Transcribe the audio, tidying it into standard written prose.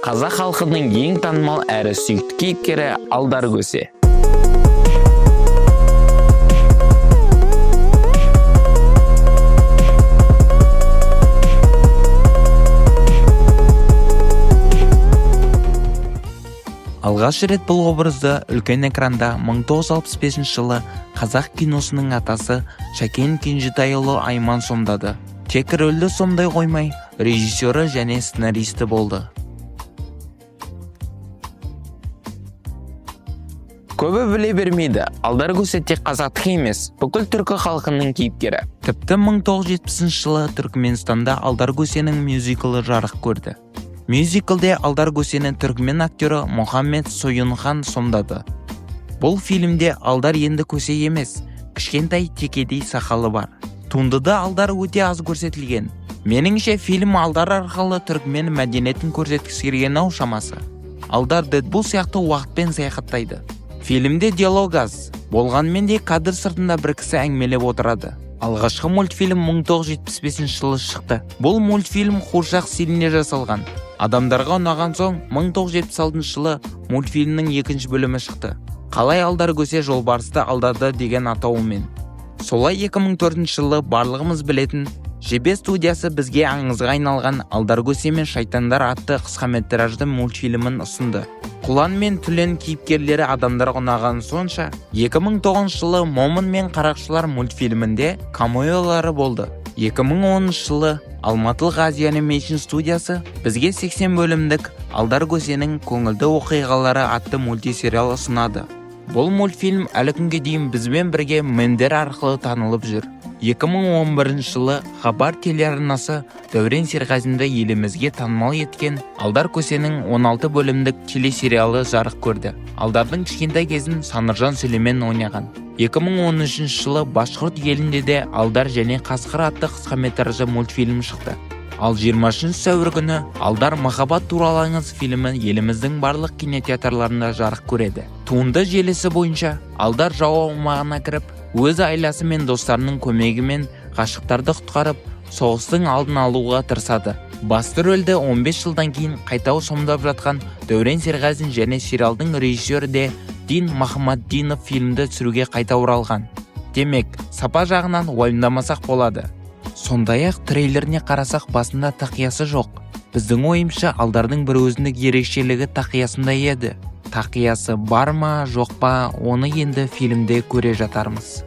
Қазақ халқының ең танымал әрі сүйікті кейіпкері Алдар Көсе. Алғаш рет бұл образды үлкен экранда 1965 жылы қазақ киносының атасы Шәкен Кенжетайұлы Айман сомдады. Тек рөлді сомдай қоймай, режиссері және сценаристі болды. Көбі біле бермейді, Алдар Көсе тек қазақтық емес, бүкіл түркі халқының кейіпкері. Тіпті 1970 жылы Түркменстанда Алдар Көсенің мюзиклі жарық көрді. Мюзиклде Алдар Көсені түркмен актері Мұхаммед Сойынхан сомдады. Бұл фильмде Алдар енді көсе емес, кішкентай текедей сақалы бар. Туындыда Алдар өте аз көрсетілген. Меніңше фильм Алдар арқылы түркмен мәдениетін көрсеткісі келген-ау шамасы. Алдар Дэдпул сияқты уақытпен саяхаттайды. Фильмде диалог аз, болғанмен де кадр сыртында бір кісі әңгімелеп отырады. Алғашқы мультфильм 1975 жылы шықты. Бұл мультфильм қуыршақ стилінде жасалған. Адамдарға ұнаған соң 1976 жылы мультфильмнің екінші бөлімі шықты. Қалай Алдар Көсе жолбарысты алдады деген атауымен. Солай 2004 жылы барлығымыз білетін ЖБ студиясы бізге аңызға айналған Алдар Көсе мен шайтандар атты қысқаметражды мультфильмін ұсынды. Құлан мен Түлен кейіпкерлері адамдарға ұнаған сонша, 2009 жылы Момын мен Қарақшылар мультфильмінде камеолары болды. 2010 жылы Алматылық Азия Animation студиясы бізге 80 бөлімдік Алдар Көсенің көңілді оқиғалары атты мультисериал ұсынады. Бұл мультфильм әлі күнге дейін бізбен бірге мемдер арқылы танылып жүр. 2011 жылы Хабар телеарнасы Дәурен Серғазинді елімізге танымал еткен Алдар Көсенің 16 бөлімдік телесериалы жарық көрді. Алдардың кішкентай кезін Саныржан Сүлеймен ойнаған. 2013 жылы Башқұрт елінде де Алдар және Қасқыр атты қысқаметражды мультфильм шықты. Ал 20 сәуір күні Алдар махаббат туралы аңыз фильмі еліміздің барлық кинотеатрларында жарық көреді. Туынды желісі бойынша Алдар жау аумағына кіріп, өз айласы мен достарының көмегімен ғашықтарды құтқарып, соғыстың алдын алуға тырысады. Басты рөлді 15 жылдан кейін қайтау сомдап жатқан Дәурен Серғазин және сериалдың режиссері де Дин Махамаддинов фильмді түсіруге қайта оралған. Демек, сапа жағынан уайымдамасақ болады. Сондай-ақ трейлеріне қарасақ басында тақиясы жоқ. Біздің ойымша Алдардың бір өзіндік ерекшелігі тақиясында еді. Тақиясы бар ма, жоқ па, оны енді фильмде көре жатармыз.